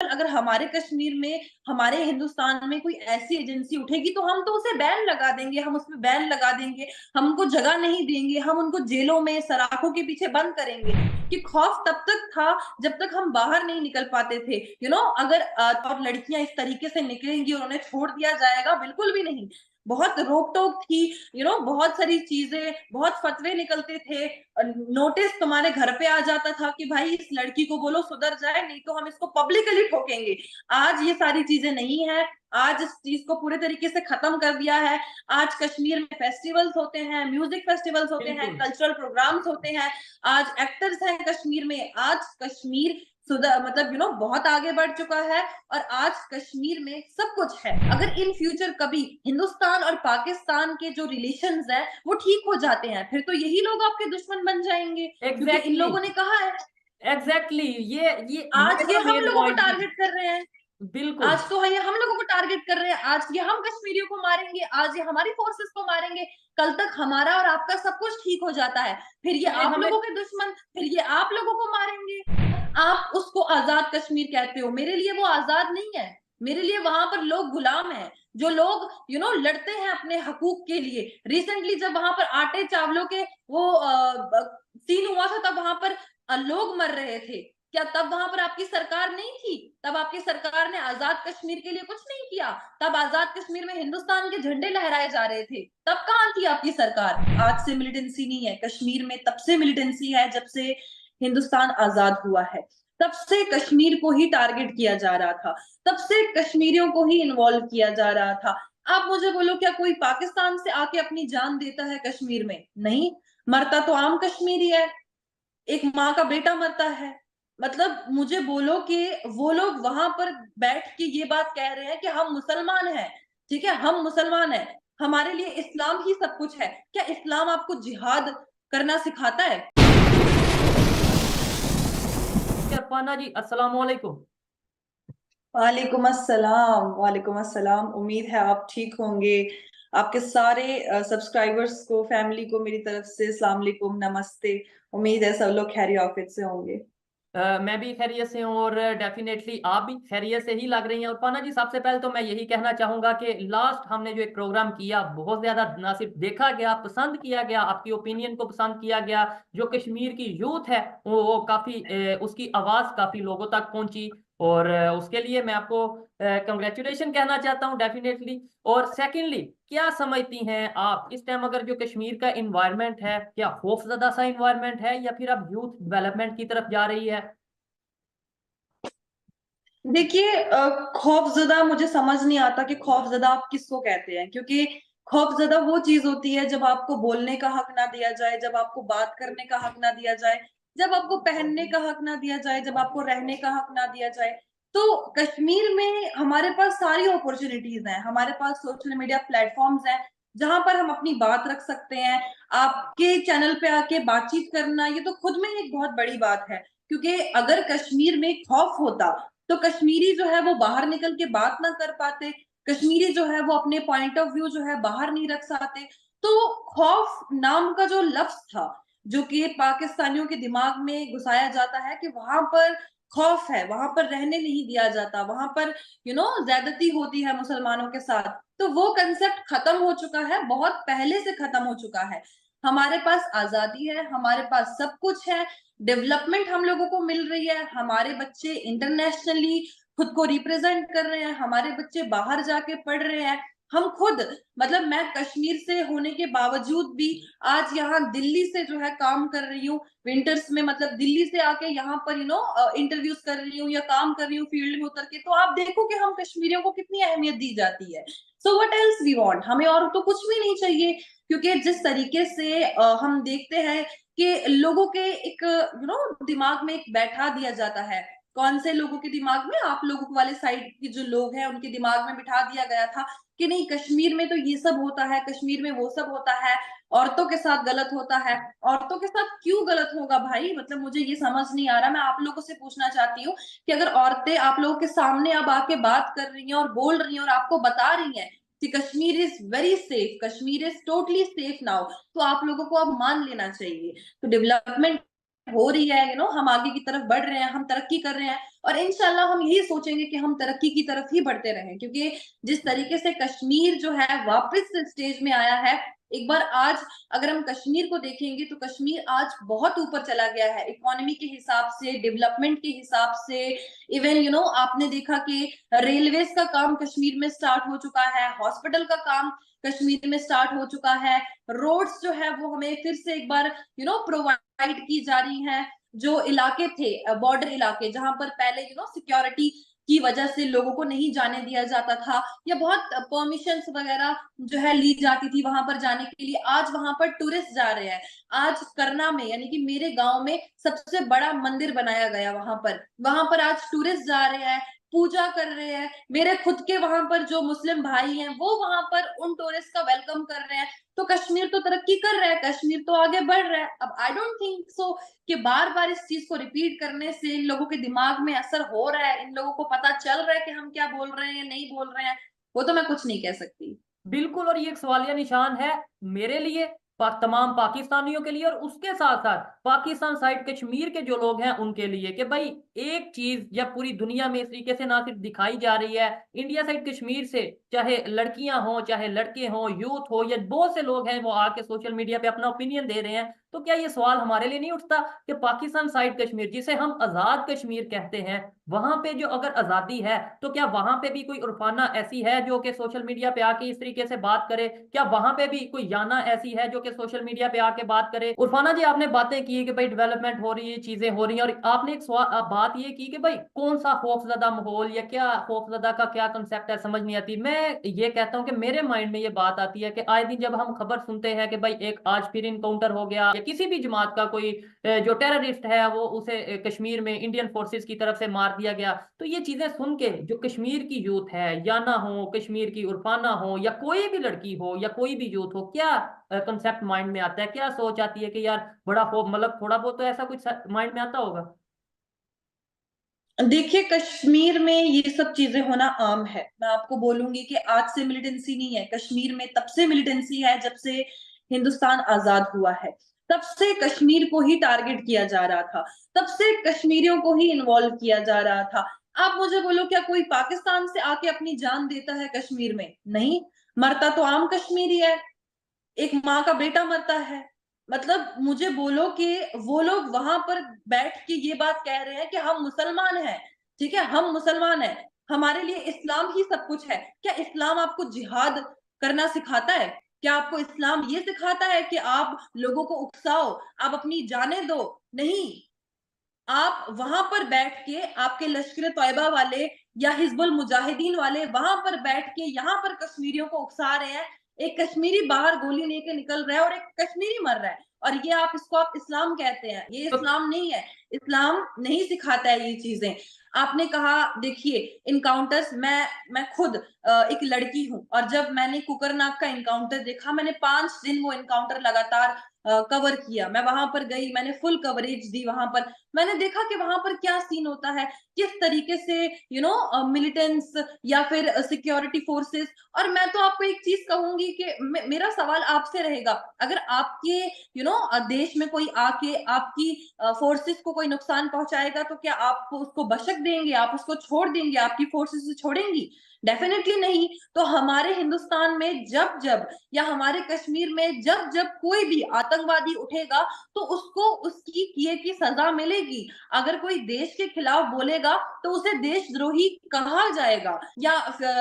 अगर हमारे कश्मीर में, हमारे हिंदुस्तान में कोई ऐसी एजेंसी उठेगी तो हम तो उसे बैन लगा देंगे, हम उसमें बैन लगा देंगे, हम उनको जगह नहीं देंगे, हम उनको जेलों में सलाखों के पीछे बंद करेंगे। कि खौफ तब तक था जब तक हम बाहर नहीं निकल पाते थे। अगर और लड़कियां इस तरीके से निकलेंगी और उन्हें छोड़ दिया जाएगा, बिल्कुल भी नहीं। बहुत रोक टोक थी, बहुत सारी चीजें, बहुत फतवे निकलते थे, नोटिस तुम्हारे घर पे आ जाता था कि भाई इस लड़की को बोलो सुधर जाए, नहीं तो हम इसको पब्लिकली ठोकेंगे। आज ये सारी चीजें नहीं है। आज इस चीज को पूरे तरीके से खत्म कर दिया है। आज कश्मीर में फेस्टिवल्स होते हैं, म्यूजिक फेस्टिवल्स होते हैं, बिल्कुल। कल्चरल प्रोग्राम्स होते हैं। आज एक्टर्स हैं कश्मीर में। आज कश्मीर मतलब बहुत आगे बढ़ चुका है। और आज कश्मीर में सब कुछ है। अगर इन फ्यूचर कभी हिंदुस्तान और पाकिस्तान के जो रिलेशंस है वो ठीक हो जाते हैं, फिर तो यही लोग आपके दुश्मन बन जाएंगे, क्योंकि इन एग्जैक्टली लोगों ने कहा है। एग्जैक्टली ये आज ये मेरा हम मेन लोगों को पॉइंट भी। टारगेट कर रहे हैं। बिल्कुल। आज तो ये हम लोगों को टारगेट कर रहे हैं। आज ये हम कश्मीरियों को मारेंगे, आज ये हमारी फोर्सेस को मारेंगे। कल तक हमारा और आपका सब कुछ ठीक हो जाता है, फिर ये हमें आप हमें लोगों के दुश्मन, फिर ये आप लोगों को मारेंगे। आप उसको आजाद कश्मीर कहते हो, मेरे लिए वो आजाद नहीं है। मेरे लिए वहां पर लोग गुलाम हैं, जो लोग लड़ते हैं अपने हकूक के लिए। रिसेंटली जब वहां पर आटे चावलों के वो सीन हुआ था, तब वहां पर लोग मर रहे थे। क्या तब वहां पर आपकी सरकार नहीं थी? तब आपकी सरकार ने आजाद कश्मीर के लिए कुछ नहीं किया? तब आजाद कश्मीर में हिंदुस्तान के झंडे लहराए जा रहे थे, तब कहाँ थी आपकी सरकार? आज से मिलिटेंसी नहीं है कश्मीर में, तब से मिलिटेंसी है जब से हिंदुस्तान आजाद हुआ है। तब से कश्मीर को ही टारगेट किया जा रहा था, तब से कश्मीरियों को ही इन्वॉल्व किया जा रहा था। आप मुझे बोलो, क्या कोई पाकिस्तान से आके अपनी जान देता है कश्मीर में? नहीं। मरता तो आम कश्मीरी है, एक माँ का बेटा मरता है। मतलब मुझे बोलो कि वो लोग वहां पर बैठ के ये बात कह रहे हैं कि हम मुसलमान हैं। ठीक है, हम मुसलमान हैं, हमारे लिए इस्लाम ही सब कुछ है। क्या इस्लाम आपको जिहाद करना सिखाता है? अरफाना जी, अस्सलाम वालेकुम। वालेकुम अस्सलाम, वालेकुम अस्सलाम। उम्मीद है आप ठीक होंगे। आपके सारे सब्सक्राइबर्स को, फैमिली को मेरी तरफ से अस्सलाम वालेकुम, नमस्ते। उम्मीद है सब लोग खैर आफियत से होंगे। मैं भी खैरियत से हूँ और डेफिनेटली आप भी खैरियत से ही लग रही हैं। और पाना जी, सबसे पहले तो मैं यही कहना चाहूंगा कि लास्ट हमने जो एक प्रोग्राम किया, बहुत ज्यादा ना सिर्फ देखा गया, पसंद किया गया, आपकी ओपिनियन को पसंद किया गया। जो कश्मीर की यूथ है वो काफी उसकी आवाज काफी लोगों तक पहुंची। और उसके लिए मैं आपको कंग्रेचुलेशन कहना चाहता हूँ डेफिनेटली। और सेकेंडली, क्या समझती हैं आप इस टाइम अगर जो कश्मीर का इन्वायरमेंट है, क्या खौफजदा सा इन्वायरमेंट है या फिर अब यूथ डेवलपमेंट की तरफ जा रही है? देखिए, खौफजदा मुझे समझ नहीं आता कि खौफजदा आप किसको कहते हैं, क्योंकि खौफजदा वो चीज होती है जब आपको बोलने का हक ना दिया जाए, जब आपको बात करने का हक ना दिया जाए, जब आपको पहनने का हक ना दिया जाए, जब आपको रहने का हक ना दिया जाए। तो कश्मीर में हमारे पास सारी अपॉर्चुनिटीज हैं, हमारे पास सोशल मीडिया प्लेटफॉर्म्स हैं जहां पर हम अपनी बात रख सकते हैं। आपके चैनल पे आके बातचीत करना, ये तो खुद में एक बहुत बड़ी बात है। क्योंकि अगर कश्मीर में खौफ होता तो कश्मीरी जो है वो बाहर निकल के बात ना कर पाते, कश्मीरी जो है वो अपने पॉइंट ऑफ व्यू जो है बाहर नहीं रख सकते। तो खौफ नाम का जो लफ्ज था, जो कि पाकिस्तानियों के दिमाग में घुसाया जाता है कि वहां पर खौफ है, वहां पर रहने नहीं दिया जाता, वहां पर ज्यादती होती है मुसलमानों के साथ, तो वो कंसेप्ट खत्म हो चुका है, बहुत पहले से खत्म हो चुका है। हमारे पास आजादी है, हमारे पास सब कुछ है, डेवलपमेंट हम लोगों को मिल रही है, हमारे बच्चे इंटरनेशनली खुद को रिप्रेजेंट कर रहे हैं, हमारे बच्चे बाहर जाके पढ़ रहे हैं। हम खुद, मतलब मैं कश्मीर से होने के बावजूद भी आज यहाँ दिल्ली से जो है काम कर रही हूँ, विंटर्स में, मतलब दिल्ली से आके यहाँ पर इंटरव्यूज कर रही हूँ या काम कर रही हूँ फील्ड में उतर के। तो आप देखो कि हम कश्मीरियों को कितनी अहमियत दी जाती है। So what else we want, हमें और तो कुछ भी नहीं चाहिए। क्योंकि जिस तरीके से हम देखते हैं कि लोगों के एक दिमाग में एक बैठा दिया जाता है। कौन से लोगों के दिमाग में? आप लोगों वाले साइड के जो लोग हैं उनके दिमाग में बिठा दिया गया था कि नहीं, कश्मीर में तो ये सब होता है, कश्मीर में वो सब होता है, औरतों के साथ गलत होता है। औरतों के साथ क्यों गलत होगा भाई? मतलब मुझे ये समझ नहीं आ रहा। मैं आप लोगों से पूछना चाहती हूँ कि अगर औरतें आप लोगों के सामने अब आके बात कर रही हैं और बोल रही हैं और आपको बता रही हैं कि Kashmir is very safe, Kashmir is totally safe now, तो आप लोगों को अब मान लेना चाहिए। तो डेवलपमेंट हो रही है, हम आगे की तरफ बढ़ रहे हैं, हम तरक्की कर रहे हैं, और इंशाल्लाह हम यही सोचेंगे कि हम तरक्की की तरफ ही बढ़ते रहें, क्योंकि जिस तरीके से कश्मीर जो है वापस स्टेज में आया है, एक बार आज अगर हम कश्मीर को देखेंगे तो कश्मीर आज बहुत ऊपर चला गया है, इकोनॉमी के हिसाब से, डेवलपमेंट के हिसाब से। इवन आपने देखा कि रेलवेज का काम कश्मीर में स्टार्ट हो चुका है, हॉस्पिटल का काम कश्मीर में स्टार्ट हो चुका है, रोड्स जो है वो हमें फिर से एक बार प्रोवाइड की जा रही हैं। जो इलाके थे, बॉर्डर इलाके, जहां पर पहले सिक्योरिटी की वजह से लोगों को नहीं जाने दिया जाता था, या बहुत परमिशंस वगैरह जो है ली जाती थी वहां पर जाने के लिए, आज वहां पर टूरिस्ट जा रहे हैं। आज करना में, यानी कि मेरे गांव में सबसे बड़ा मंदिर बनाया गया, वहां पर आज टूरिस्ट जा रहे हैं, पूजा कर रहे हैं। मेरे खुद के वहां पर जो मुस्लिम भाई हैं वो वहां पर उन टूरिस्ट का वेलकम कर रहे हैं। तो कश्मीर तो तरक्की कर रहा है, कश्मीर तो आगे बढ़ रहा है। अब आई डोंट थिंक सो कि बार बार इस चीज को रिपीट करने से इन लोगों के दिमाग में असर हो रहा है, इन लोगों को पता चल रहा है कि हम क्या बोल रहे हैं या नहीं बोल रहे हैं, वो तो मैं कुछ नहीं कह सकती। बिल्कुल, और ये एक सवालिया निशान है मेरे लिए, तमाम पाकिस्तानियों के लिए, और उसके साथ साथ पाकिस्तान साइड कश्मीर के जो लोग हैं उनके लिए, कि भाई एक चीज या पूरी दुनिया में इस तरीके से ना सिर्फ दिखाई जा रही है, इंडिया साइड कश्मीर से, चाहे लड़कियां हो चाहे लड़के हो, यूथ हो, या बहुत से लोग हैं वो आके सोशल मीडिया पे अपना ओपिनियन दे रहे हैं। तो क्या ये सवाल हमारे लिए नहीं उठता कि पाकिस्तान साइड कश्मीर, जिसे हम आजाद कश्मीर कहते हैं, वहां पे जो अगर आजादी है, तो क्या वहां पे भी कोई उर्फाना ऐसी है जो कि सोशल मीडिया पे आके इस तरीके से बात करे? क्या वहां पे भी कोई याना ऐसी है जो कि सोशल मीडिया पे आके बात करे? उर्फाना जी, आपने बातें की कि भाई डेवलपमेंट हो रही है, चीजें हो रही हैं, और आपने एक सवाल बात ये की कि भाई कौन सा खौफजदा माहौल या क्या खौफजदा का क्या कंसेप्ट है, समझ नहीं आती। मैं ये कहता हूँ कि मेरे माइंड में ये बात आती है कि आए दिन जब हम खबर सुनते हैं कि भाई एक आज फिर इनकाउंटर हो गया, या किसी भी जमात का कोई जो टेररिस्ट है वो उसे कश्मीर में इंडियन फोर्सेस की तरफ से मार दिया गया, तो ये चीजें सुन के जो कश्मीर की यूथ है, या ना हो कश्मीर की उर्फाना हो, या कोई भी लड़की हो, या कोई भी यूथ हो, क्या कंसेप्ट माइंड में आता है, क्या सोच आती है कि यार बड़ा हो, मतलब थोड़ा बहुत तो ऐसा कुछ माइंड में आता होगा? देखिए, कश्मीर में ये सब चीजें होना आम है। मैं आपको बोलूंगी कि आज से मिलिटेंसी नहीं है कश्मीर में, तब से मिलिटेंसी है जब से हिंदुस्तान आजाद हुआ है। तब से कश्मीर को ही टारगेट किया जा रहा था, तब से कश्मीरियों को ही इन्वॉल्व किया जा रहा था। आप मुझे बोलो, क्या कोई पाकिस्तान से आके अपनी जान देता है कश्मीर में? नहीं, मरता तो आम कश्मीरी है, एक माँ का बेटा मरता है। मतलब मुझे बोलो कि वो लोग वहां पर बैठ के ये बात कह रहे हैं कि हम मुसलमान हैं, ठीक है, हम मुसलमान हैं, हमारे लिए इस्लाम ही सब कुछ है। क्या इस्लाम आपको जिहाद करना सिखाता है? क्या आपको इस्लाम ये सिखाता है कि आप लोगों को उकसाओ, आप अपनी जाने दो? नहीं, आप वहां पर बैठ के, आपके लश्कर तैयबा वाले या हिजबुल मुजाहिदीन वाले वहां पर बैठ के यहाँ पर कश्मीरियों को उकसा रहे हैं। एक कश्मीरी बाहर गोली लेके निकल रहा है और एक कश्मीरी मर रहा है, और ये इसको आप इस्लाम कहते हैं? ये तो इस्लाम नहीं है, इस्लाम नहीं सिखाता है ये चीजें। आपने कहा, देखिए, इनकाउंटर्स, मैं खुद एक लड़की हूं, और जब मैंने कुकरनाग का इनकाउंटर देखा, मैंने 5 दिन वो इनकाउंटर लगातार कवर किया। मैं वहां पर गई, मैंने फुल कवरेज दी वहां पर। मैंने देखा कि वहां पर क्या सीन होता है, किस तरीके से मिलिटेंट्स या फिर सिक्योरिटी फोर्सेस। और मैं तो आपको एक चीज कहूंगी कि मेरा सवाल आपसे रहेगा, अगर आपके देश में कोई आके आपकी फोर्सेस को कोई नुकसान पहुंचाएगा, तो क्या आप उसको बशक देंगे? आप उसको छोड़ देंगे? आपकी फोर्सेस छोड़ेंगी? डेफिनेटली नहीं। तो हमारे हिंदुस्तान में जब जब, या हमारे कश्मीर में जब जब कोई भी आतंकवादी उठेगा, तो उसको उसकी किए की सजा मिलेगी। अगर कोई देश के खिलाफ बोलेगा तो उसे देशद्रोही कहा जाएगा। या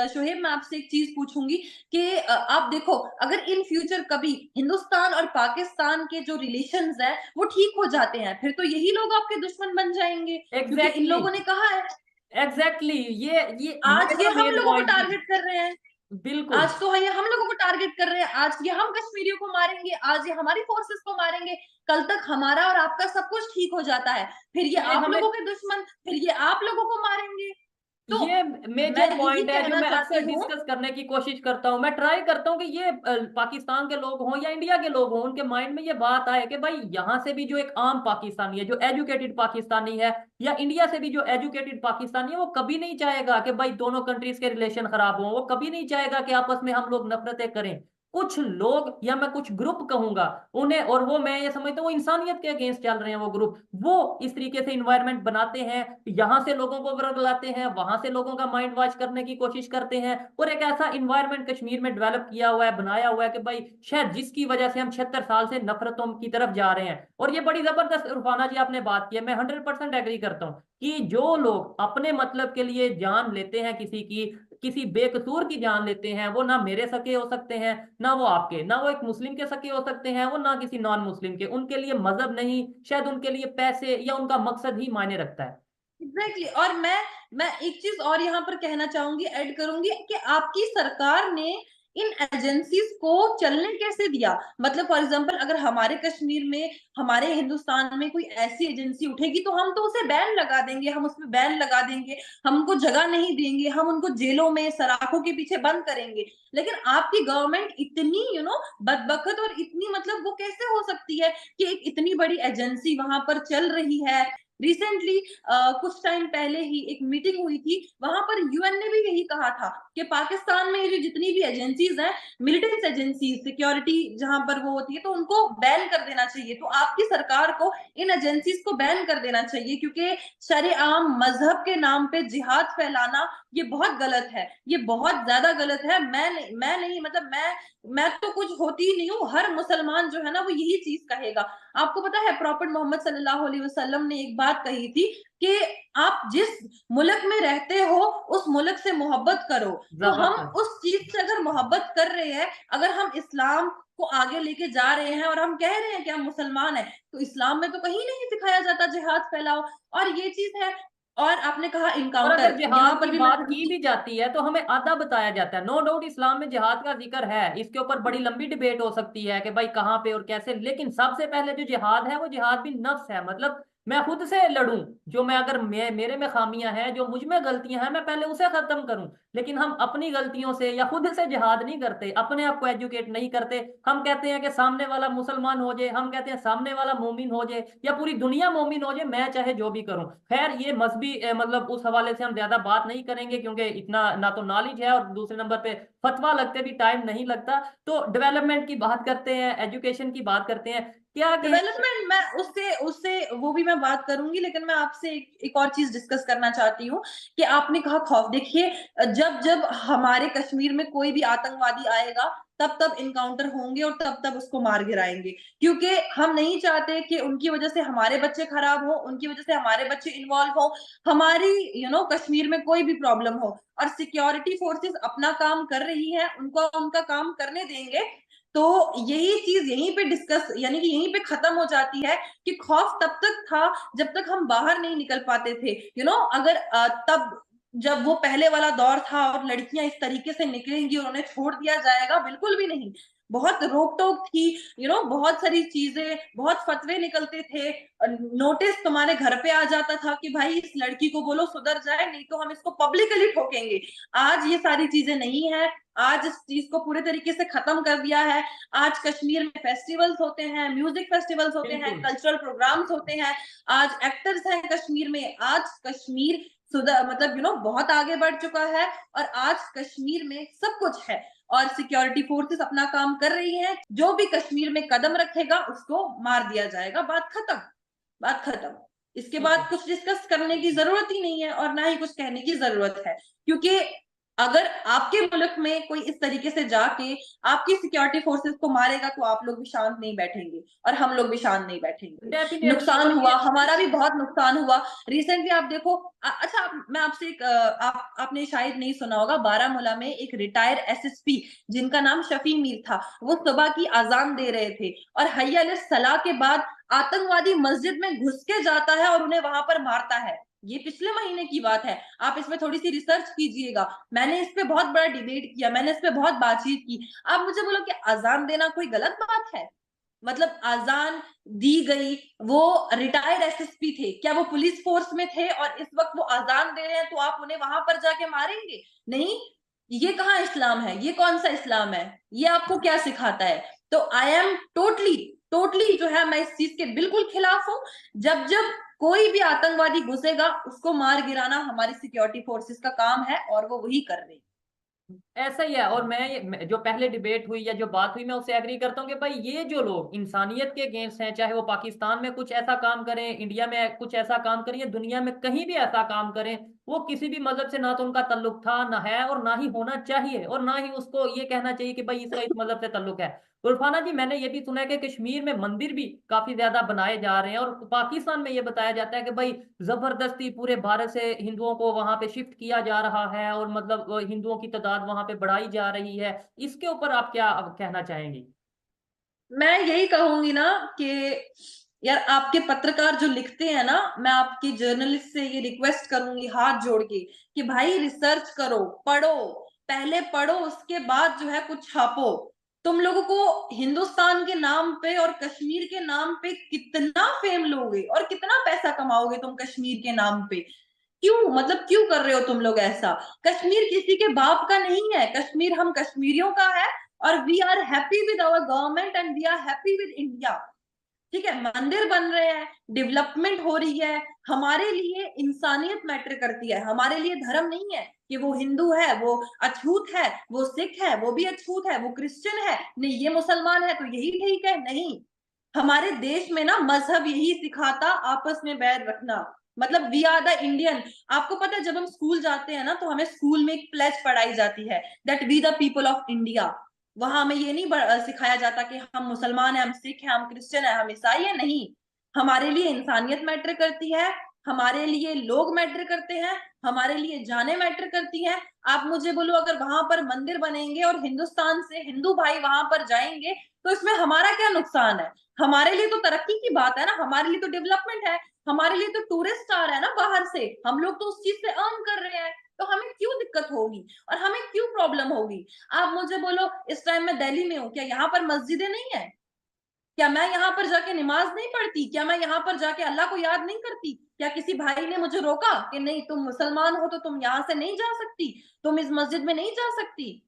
शोहेब, मैं आपसे एक चीज पूछूंगी कि आप देखो, अगर इन फ्यूचर कभी हिंदुस्तान और पाकिस्तान के जो रिलेशंस हैं वो ठीक हो जाते हैं, फिर तो यही लोग आपके दुश्मन बन जाएंगे, क्योंकि इन एग्जैक्टली, लोगों ने कहा है। एग्जैक्टली, ये आज ये मेरा हम मेन लोगों को पॉइंट भी। टारगेट कर रहे हैं, बिल्कुल। आज तो ये हम लोगों को टारगेट कर रहे हैं, आज ये हम कश्मीरियों को मारेंगे, आज ये हमारी फोर्सेस को मारेंगे। कल तक हमारा और आपका सब कुछ ठीक हो जाता है, फिर ये ये आप हमें लोगों के दुश्मन, फिर ये आप लोगों को मारेंगे। तो ये मैं मेजर यही पॉइंट है जो कहना मैं चाहती अक्सर हूँ। डिस्कस करने की कोशिश करता हूं। मैं ट्राई करता हूं कि ये पाकिस्तान के लोग हों या इंडिया के लोग हों, उनके माइंड में ये बात आए कि भाई यहाँ से भी जो एक आम पाकिस्तानी है, जो एजुकेटेड पाकिस्तानी है, या इंडिया से भी जो एजुकेटेड पाकिस्तानी है, वो कभी नहीं चाहेगा कि भाई दोनों कंट्रीज के रिलेशन खराब हों, वो कभी नहीं चाहेगा कि आपस में हम लोग नफरतें करें। कुछ लोग या मैं कुछ ग्रुप कहूंगा उन्हें, और वो मैं ये समझता हूँ वो इंसानियत के अगेंस्ट चल रहे हैं वो ग्रुप, वो इस तरीके से इन्वायरमेंट बनाते हैं, यहाँ से लोगों को वर्गलाते हैं, वहां से लोगों का माइंड वॉश करने की कोशिश करते हैं, और एक ऐसा इन्वायरमेंट कश्मीर में डेवलप किया हुआ है, बनाया हुआ है कि भाई शायद जिसकी वजह से हम 76 साल से नफरतों की तरफ जा रहे हैं। और ये बड़ी जबरदस्त उर्फाना जी आपने बात की है, मैं 100% एग्री करता हूँ कि जो लोग अपने मतलब के लिए जान लेते हैं किसी की, किसी बेकसूर की जान लेते हैं, वो ना मेरे सके हो सकते हैं, ना वो आपके, ना वो एक मुस्लिम के सके हो सकते हैं, वो ना किसी नॉन मुस्लिम के, उनके लिए मजहब नहीं, शायद उनके लिए पैसे या उनका मकसद ही मायने रखता है। एग्जैक्टली और मैं एक चीज और यहाँ पर कहना चाहूंगी, ऐड करूंगी कि आपकी सरकार ने इन एजेंसीज को चलने कैसे दिया। मतलब फॉर एग्जांपल अगर हमारे कश्मीर में, हमारे हिंदुस्तान में कोई ऐसी एजेंसी उठेगी तो हम तो उसे बैन लगा देंगे, हम उसमें बैन लगा देंगे, हम उनको जगह नहीं देंगे, हम उनको जेलों में सलाखों के पीछे बंद करेंगे। लेकिन आपकी गवर्नमेंट इतनी बदबख्त और इतनी, मतलब वो कैसे हो सकती है कि एक इतनी बड़ी एजेंसी वहां पर चल रही है। रिसेंटली कुछ टाइम पहले ही एक मीटिंग हुई थी, वहां पर यूएन ने भी यही कहा था कि पाकिस्तान में ये जो जितनी भी एजेंसीज हैं, मिलिटेंस एजेंसीज, सिक्योरिटी जहां पर वो होती है, तो उनको बैन कर देना चाहिए। तो आपकी सरकार को इन एजेंसीज को बैन कर देना चाहिए, क्योंकि शरीआम मजहब के नाम पे जिहाद फैलाना ये बहुत गलत है, ये बहुत ज्यादा गलत है। मैं नहीं मतलब मैं तो कुछ होती ही नहीं हूँ, हर मुसलमान जो है ना वो यही चीज कहेगा। आपको पता है प्रॉफेट मोहम्मद सल्लल्लाहु अलैहि वसल्लम ने एक बात कही थी कि आप जिस मुल्क में रहते हो उस मुल्क से मोहब्बत करो। तो हम जबरदस्त। उस चीज से अगर मोहब्बत कर रहे हैं, अगर हम इस्लाम को आगे लेके जा रहे हैं और हम कह रहे हैं कि हम मुसलमान हैं, तो इस्लाम में तो कहीं नहीं सिखाया जाता जिहाद फैलाओ। और ये चीज है। और आपने कहा और अगर इनकाउंटर, यहाँ जिहाद पर की भी मैं बात थोड़ी की सी। भी जाती है तो हमें आधा बताया जाता है। नो डाउट इस्लाम में जिहाद का जिक्र है, इसके ऊपर बड़ी लंबी डिबेट हो सकती है कि भाई कहाँ पे और कैसे, लेकिन सबसे पहले जो जिहाद है वो जिहाद भी नफ्स है। मतलब मैं खुद से लड़ूं, जो मैं अगर मेरे में खामियां हैं, जो मुझ में गलतियां हैं, मैं पहले उसे खत्म करूं। लेकिन हम अपनी गलतियों से या खुद से जिहाद नहीं करते, अपने आप को एजुकेट नहीं करते। हम कहते हैं कि सामने वाला मुसलमान हो जाए, हम कहते हैं सामने वाला मोमिन हो जाए, या पूरी दुनिया मोमिन हो जाए, मैं चाहे जो भी करूं। खैर ये मजहबी मतलब उस हवाले से हम ज्यादा बात नहीं करेंगे, क्योंकि इतना ना तो नॉलेज है, और दूसरे नंबर पे फतवा लगते भी टाइम नहीं लगता। तो डेवलपमेंट की बात करते हैं, एजुकेशन की बात करते हैं, क्या कहें। डेवलपमेंट मैं उससे उससे वो भी मैं बात करूंगी, लेकिन मैं आपसे एक और चीज डिस्कस करना चाहती हूँ कि आपने कहा खौफ। देखिए, जब जब हमारे कश्मीर में कोई भी आतंकवादी आएगा, तब तब इनकाउंटर होंगे और तब तब उसको मार गिराएंगे, क्योंकि हम नहीं चाहते कि उनकी वजह से हमारे बच्चे खराब हो, उनकी वजह से हमारे बच्चे इन्वॉल्व हो, हमारी कश्मीर में कोई भी प्रॉब्लम हो। और सिक्योरिटी फोर्सेस अपना काम कर रही है, उनको उनका काम करने देंगे। तो यही चीज यहीं पे डिस्कस, यानी कि यहीं पे खत्म हो जाती है कि खौफ तब तक था जब तक हम बाहर नहीं निकल पाते थे। अगर तब जब वो पहले वाला दौर था और लड़कियां इस तरीके से निकलेंगी और उन्हें छोड़ दिया जाएगा, बिल्कुल भी नहीं। बहुत रोक टोक थी, बहुत सारी चीजें, बहुत फतवे निकलते थे, नोटिस तुम्हारे घर पे आ जाता था कि भाई इस लड़की को बोलो सुधर जाए, नहीं तो हम इसको पब्लिकली ठोकेंगे। आज ये सारी चीजें नहीं है। आज इस चीज को पूरे तरीके से खत्म कर दिया है। आज कश्मीर में फेस्टिवल्स होते हैं, म्यूजिक फेस्टिवल्स होते हैं, बिल्कुल। कल्चरल प्रोग्राम्स होते हैं। आज एक्टर्स हैं कश्मीर में। आज कश्मीर सुधा मतलब बहुत आगे बढ़ चुका है। और आज कश्मीर में सब कुछ है, और सिक्योरिटी फोर्सेस अपना काम कर रही हैं। जो भी कश्मीर में कदम रखेगा उसको मार दिया जाएगा। बात खत्म, बात खत्म। इसके ठीक बाद है। कुछ डिस्कस करने की जरूरत ही नहीं है और ना ही कुछ कहने की जरूरत है, क्योंकि अगर आपके मुल्क में कोई इस तरीके से जाके आपकी सिक्योरिटी फोर्सेस को मारेगा, तो आप लोग भी शांत नहीं बैठेंगे और हम लोग भी शांत नहीं बैठेंगे। डेफिनेटली। नुकसान और हुआ, ये हमारा भी बहुत नुकसान हुआ। रिसेंटली आप देखो, अच्छा मैं आपसे आपने शायद नहीं सुना होगा, बारामूला में एक रिटायर्ड एसएसपी जिनका नाम शफी मीर था, वो सुबह की अजान दे रहे थे और हय्या अलस सलाह के बाद आतंकवादी मस्जिद में घुस के जाता है और उन्हें वहां पर मारता है। ये पिछले महीने की बात है। आप इसमें थोड़ी सी रिसर्च कीजिएगा। मैंने इस पे बहुत बड़ा डिबेट किया, मैंने इस पे बहुत बातचीत की। आप मुझे बोलो कि अजान देना कोई गलत बात है? मतलब अजान दी गई, वो रिटायर्ड एसएसपी थे, क्या वो पुलिस फोर्स में थे और इस वक्त वो अजान दे रहे हैं तो आप उन्हें वहां पर जाके मारेंगे? नहीं। ये कहाँ इस्लाम है? ये कौन सा इस्लाम है? ये आपको क्या सिखाता है? तो आई एम टोटली टोटली जो है, मैं इस चीज के बिल्कुल खिलाफ हूं। जब जब कोई भी आतंकवादी घुसेगा उसको मार गिराना हमारी सिक्योरिटी फोर्सेस का काम है और वो वही कर रहे हैं। ऐसा ही है। और जो पहले डिबेट हुई या जो बात हुई, मैं उससे एग्री करता हूँ कि भाई ये जो लोग इंसानियत के अगेंस्ट हैं, चाहे वो पाकिस्तान में कुछ ऐसा काम करें, इंडिया में कुछ ऐसा काम करें, या दुनिया में कहीं भी ऐसा काम करें, वो किसी भी मजहब से ना तो उनका ताल्लुक था, ना है, और ना ही होना चाहिए, और ना ही उसको ये कहना चाहिए कि भाई इसका इस मजहब से ताल्लुक है। उर्फाना जी, मैंने ये भी सुना है कि कश्मीर में मंदिर भी काफी ज्यादा बनाए जा रहे हैं, और पाकिस्तान में ये बताया जाता है कि भाई जबरदस्ती पूरे भारत से हिंदुओं को वहां पे शिफ्ट किया जा रहा है, और मतलब हिंदुओं की तादाद वहां पे बढ़ाई जा रही है। इसके ऊपर आप क्या अब कहना चाहेंगी? मैं यही कहूंगी ना कि यार आपके पत्रकार जो लिखते हैं ना, मैं आपकी जर्नलिस्ट से ये रिक्वेस्ट करूंगी हाथ जोड़ के कि भाई रिसर्च करो, पढ़ो, पहले पढ़ो, उसके बाद जो है कुछ छापो। तुम लोगों को हिंदुस्तान के नाम पे और कश्मीर के नाम पे कितना फेम लोगे और कितना पैसा कमाओगे तुम कश्मीर के नाम पे? क्यों, मतलब क्यों कर रहे हो तुम लोग ऐसा? कश्मीर किसी के बाप का नहीं है, कश्मीर हम कश्मीरियों का है। और we are happy with our government and we are happy with India. ठीक है, मंदिर बन रहे हैं, डेवलपमेंट हो रही है। हमारे लिए इंसानियत मैटर करती है, हमारे लिए धर्म नहीं है कि वो हिंदू है, वो अछूत है, वो सिख है, वो भी अछूत है, वो क्रिश्चियन है, नहीं ये मुसलमान है तो यही ठीक है, नहीं। हमारे देश में ना मजहब यही सिखाता आपस में बैर रखना। मतलब वी आर द इंडियन। आपको पता है जब हम स्कूल जाते हैं ना तो हमें स्कूल में एक प्लेज पढ़ाई जाती है, that we the people of India. वहां हमें ये नहीं सिखाया जाता कि हम मुसलमान हैं, हम सिख हैं, हम क्रिश्चियन हैं, हम ईसाई हैं, नहीं। हमारे लिए इंसानियत मैटर करती है, हमारे लिए लोग मैटर करते हैं, हमारे लिए जाने मैटर करती हैं। आप मुझे बोलो अगर वहां पर मंदिर बनेंगे और हिंदुस्तान से हिंदू भाई वहां पर जाएंगे तो इसमें हमारा क्या नुकसान है? हमारे लिए तो तरक्की की बात है ना, हमारे लिए तो डेवलपमेंट है, हमारे लिए तो टूरिस्ट आ रहा है ना बाहर से, हम लोग तो उस चीज से अर्न कर रहे हैं। तो हमें क्यों दिक्कत होगी और हमें क्यों प्रॉब्लम होगी? आप मुझे बोलो इस टाइम मैं दिल्ली में हूँ, क्या यहाँ पर मस्जिदें नहीं है? क्या मैं यहाँ पर जाके नमाज नहीं पढ़ती? क्या मैं यहाँ पर जाके अल्लाह को याद नहीं करती? क्या किसी भाई ने मुझे रोका कि नहीं तुम मुसलमान हो तो तुम यहाँ से नहीं जा सकती, तुम इस मस्जिद में नहीं जा सकती?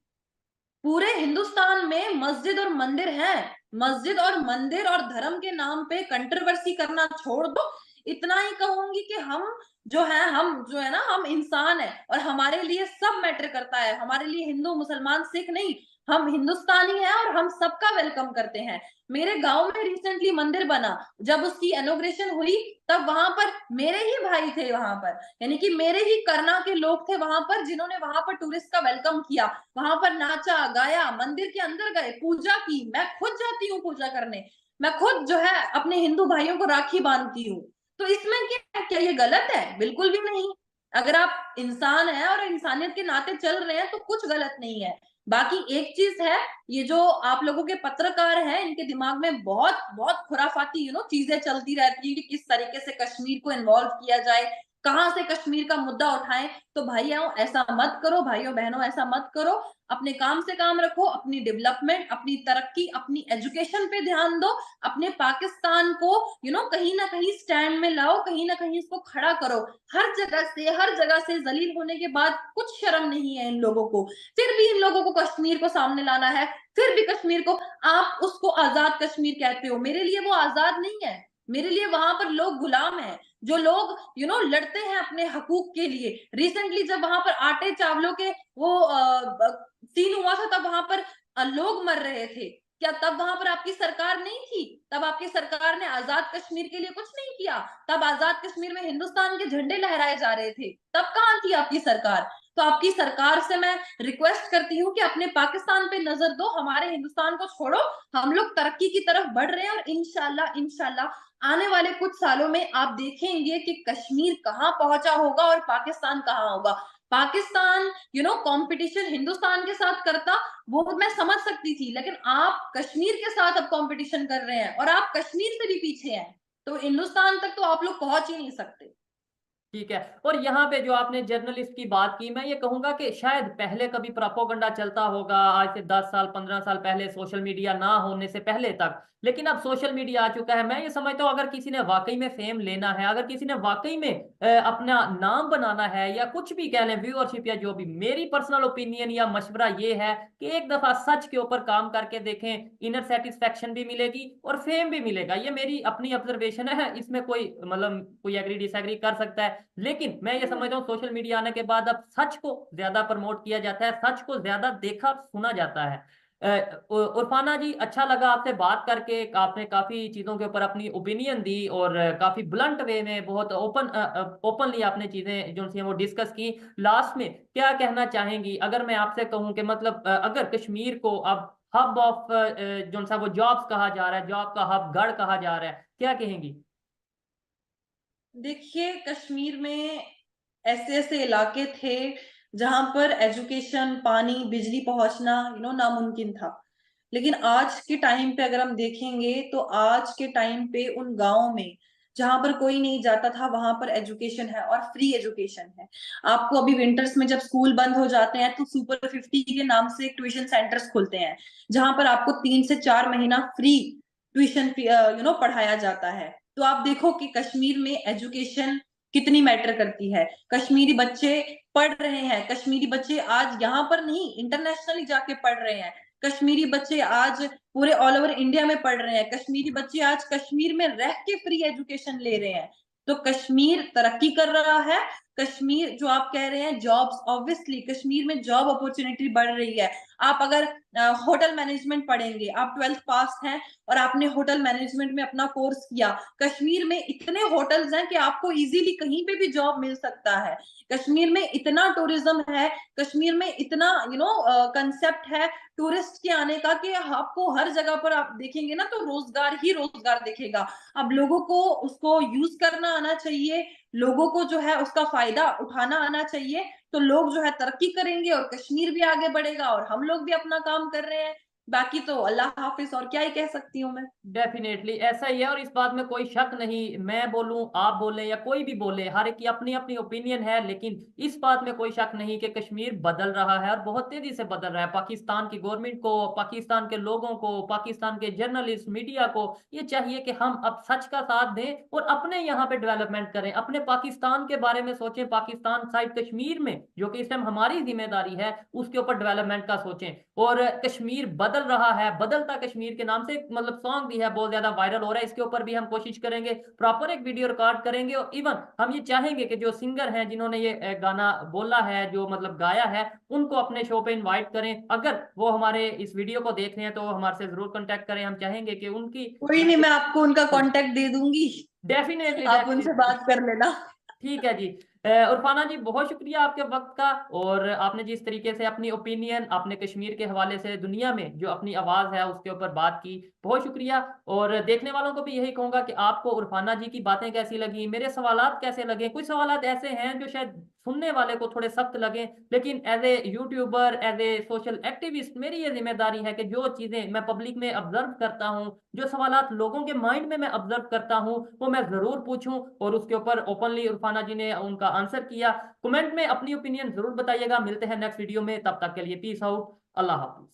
पूरे हिंदुस्तान में मस्जिद और मंदिर हैं। मस्जिद और मंदिर और धर्म के नाम पे कंट्रोवर्सी करना छोड़ दो। इतना ही कहूंगी कि हम जो है ना, हम इंसान है और हमारे लिए सब मैटर करता है। हमारे लिए हिंदू मुसलमान सिख नहीं, हम हिंदुस्तानी हैं और हम सबका वेलकम करते हैं। मेरे गांव में रिसेंटली मंदिर बना, जब उसकी इनॉग्रेशन हुई तब वहां पर मेरे ही भाई थे वहां पर, यानी कि मेरे ही करना के लोग थे वहां पर, जिन्होंने वहां पर टूरिस्ट का वेलकम किया। वहां पर नाचा गाया, मंदिर के अंदर गए, पूजा की। मैं खुद जाती हूँ पूजा करने, मैं खुद जो है अपने हिंदू भाइयों को राखी बांधती हूँ। तो इसमें क्या ये गलत है? बिल्कुल भी नहीं। अगर आप इंसान हैं और इंसानियत के नाते चल रहे हैं तो कुछ गलत नहीं है। बाकी एक चीज है, ये जो आप लोगों के पत्रकार हैं इनके दिमाग में बहुत बहुत खुराफाती चीजें चलती रहती है कि किस तरीके से कश्मीर को इन्वॉल्व किया जाए, कहां से कश्मीर का मुद्दा उठाएं। तो भाइयों ऐसा मत करो, भाइयों बहनों ऐसा मत करो। अपने काम से काम रखो, अपनी डेवलपमेंट, अपनी तरक्की, अपनी एजुकेशन पे ध्यान दो। अपने पाकिस्तान को कहीं ना कहीं स्टैंड में लाओ, कहीं ना कहीं इसको खड़ा करो। हर जगह से जलील होने के बाद कुछ शर्म नहीं है इन लोगों को। फिर भी इन लोगों को कश्मीर को सामने लाना है, फिर भी कश्मीर को आप उसको आजाद कश्मीर कहते हो। मेरे लिए वो आजाद नहीं है, मेरे लिए वहां पर लोग गुलाम हैं। जो लोग लड़ते हैं अपने हकूक के लिए। रिसेंटली जब वहां पर आटे चावलों के वो सीन हुआ था तब वहां पर लोग मर रहे थे, क्या तब वहां पर आपकी सरकार नहीं थी? तब आपकी सरकार ने आजाद कश्मीर के लिए कुछ नहीं किया? तब आजाद कश्मीर में हिंदुस्तान के झंडे लहराए जा रहे थे, तब कहाँ थी आपकी सरकार? तो आपकी सरकार से मैं रिक्वेस्ट करती हूँ कि अपने पाकिस्तान पे नजर दो, हमारे हिंदुस्तान को छोड़ो। हम लोग तरक्की की तरफ बढ़ रहे हैं और इंशाल्लाह इंशाल्लाह आने वाले कुछ सालों में आप देखेंगे कि कश्मीर कहाँ पहुंचा होगा और पाकिस्तान कहाँ होगा। पाकिस्तान कंपटीशन हिंदुस्तान के साथ करता, वो मैं समझ सकती थी, लेकिन आप कश्मीर के साथ अब कंपटीशन कर रहे हैं और आप कश्मीर से भी पीछे हैं, तो हिंदुस्तान तक तो आप लोग पहुंच ही नहीं सकते। ठीक है। और यहाँ पे जो आपने जर्नलिस्ट की बात की, मैं ये कहूंगा कि शायद पहले कभी प्रोपोगंडा चलता होगा, आज से 10 साल 15 साल पहले, सोशल मीडिया ना होने से पहले तक। लेकिन अब सोशल मीडिया आ चुका है। मैं ये समझता हूँ अगर किसी ने वाकई में फेम लेना है, अगर किसी ने वाकई में अपना नाम बनाना है, या कुछ भी कह लें, व्यूअरशिप या जो भी, मेरी पर्सनल ओपिनियन या मशवरा ये है कि एक दफा सच के ऊपर काम करके देखें। इनर सेटिस्फेक्शन भी मिलेगी और फेम भी मिलेगा। ये मेरी अपनी ऑब्जर्वेशन है, इसमें कोई मतलब कोई एग्री डिसएग्री कर सकता है। लेकिन मैं ये समझता हूँ सोशल मीडिया आने के बाद अब सच को ज्यादा प्रमोट किया जाता है, सच को ज्यादा देखा सुना जाता है। उरफाना जी, अच्छा लगा आपसे बात करके। आपने काफी चीजों के ऊपर अपनी ओपिनियन दी और काफी ब्लंट वे में, बहुत ओपनली आपने चीजें जो सी हैं वो डिस्कस की। लास्ट में क्या कहना चाहेंगी अगर मैं आपसे कहूं कि मतलब अगर कश्मीर को अब हब ऑफ जो सा वो जॉब्स कहा जा रहा है, जॉब का हब गढ़ कहा जा रहा है, क्या कहेंगी? देखिए, कश्मीर में ऐसे ऐसे इलाके थे जहां पर एजुकेशन, पानी, बिजली पहुंचना नामुमकिन था। लेकिन आज के टाइम पे अगर हम देखेंगे तो आज के टाइम पे उन गांवों में जहां पर कोई नहीं जाता था वहां पर एजुकेशन है, और फ्री एजुकेशन है। आपको अभी विंटर्स में जब स्कूल बंद हो जाते हैं तो सुपर 50 के नाम से ट्यूशन सेंटर्स खुलते हैं, जहां पर आपको 3 से 4 महीना फ्री ट्यूशन पढ़ाया जाता है। तो आप देखो कि कश्मीर में एजुकेशन कितनी मैटर करती है। कश्मीरी बच्चे पढ़ रहे हैं, कश्मीरी बच्चे आज यहाँ पर नहीं, इंटरनेशनली जाके पढ़ रहे हैं। कश्मीरी बच्चे आज पूरे ऑल ओवर इंडिया में पढ़ रहे हैं। कश्मीरी बच्चे आज कश्मीर में रह के फ्री एजुकेशन ले रहे हैं। तो कश्मीर तरक्की कर रहा है। कश्मीर, जो आप कह रहे हैं जॉब्स, ऑब्वियसली कश्मीर में जॉब अपॉर्चुनिटी बढ़ रही है। आप अगर होटल मैनेजमेंट पढ़ेंगे, आप 12th पास हैं और आपने होटल मैनेजमेंट में अपना कोर्स किया, कश्मीर में इतने होटल्स हैं कि आपको इजीली कहीं पे भी जॉब मिल सकता है। कश्मीर में इतना टूरिज्म है, कश्मीर में इतना कंसेप्ट है टूरिस्ट के आने का कि आपको हर जगह पर आप देखेंगे ना तो रोजगार ही रोजगार दिखेगा। अब लोगों को उसको यूज करना आना चाहिए, लोगों को जो है उसका फायदा उठाना आना चाहिए। तो लोग जो है तरक्की करेंगे और कश्मीर भी आगे बढ़ेगा और हम लोग भी अपना काम कर रहे हैं। बाकी तो अल्लाह हाफिज, और क्या ही कह सकती हूँ मैं। डेफिनेटली ऐसा ही है और इस बात में कोई शक नहीं। मैं बोलूं, आप बोले या कोई भी बोले, हर एक की अपनी अपनी ओपिनियन है, लेकिन इस बात में कोई शक नहीं कि कश्मीर बदल रहा है और बहुत तेजी से बदल रहा है। पाकिस्तान की गवर्नमेंट को, पाकिस्तान के लोगों को, पाकिस्तान के जर्नलिस्ट मीडिया को ये चाहिए कि हम अब सच का साथ दें और अपने यहाँ पे डेवलपमेंट करें, अपने पाकिस्तान के बारे में सोचें। पाकिस्तान साइड कश्मीर में जो कि इस टाइम हमारी जिम्मेदारी है उसके ऊपर डेवलपमेंट का सोचें। और कश्मीर बदल रहा है, बदलता कश्मीर के नाम से मतलब सॉन्ग भी है, बहुत ज्यादा वायरल हो रहा है। इसके ऊपर भी हम कोशिश करेंगे, प्रॉपर एक वीडियो रिकॉर्ड करेंगे। और इवन हम ये चाहेंगे कि जो सिंगर हैं जिन्होंने ये गाना बोला है, जो मतलब गाया है, उनको अपने शो पे इनवाइट करें। अगर वो हमारे इस वीडियो को देख रहे हैं तो हमारे से जरूर कांटेक्ट करें। हम चाहेंगे कि उनकी कोई नहीं, मैं आपको उनका कांटेक्ट दे दूंगी, डेफिनेटली आप उनसे डेफिनेटली बात कर लेना। ठीक है जी। उरफाना जी, बहुत शुक्रिया आपके वक्त का। और आपने जिस तरीके से अपनी ओपिनियन, आपने कश्मीर के हवाले से दुनिया में जो अपनी आवाज़ है उसके ऊपर बात की, बहुत शुक्रिया। और देखने वालों को भी यही कहूंगा कि आपको उरफाना जी की बातें कैसी लगी, मेरे सवालात कैसे लगे। कुछ सवालात ऐसे हैं जो शायद सुनने वाले को थोड़े सख्त लगे, लेकिन as a YouTuber, as a social activist मेरी ये जिम्मेदारी है कि जो चीज़ें मैं पब्लिक में ऑब्जर्व करता हूँ, जो सवालात लोगों के माइंड में मैं ऑब्जर्व करता हूँ, वो मैं ज़रूर पूछूं। और उसके ऊपर ओपनली उरफाना जी ने उनका आंसर किया। कमेंट में अपनी ओपिनियन जरूर बताइएगा। मिलते हैं नेक्स्ट वीडियो में, तब तक के लिए पीस आउट, अल्लाह हाफिज।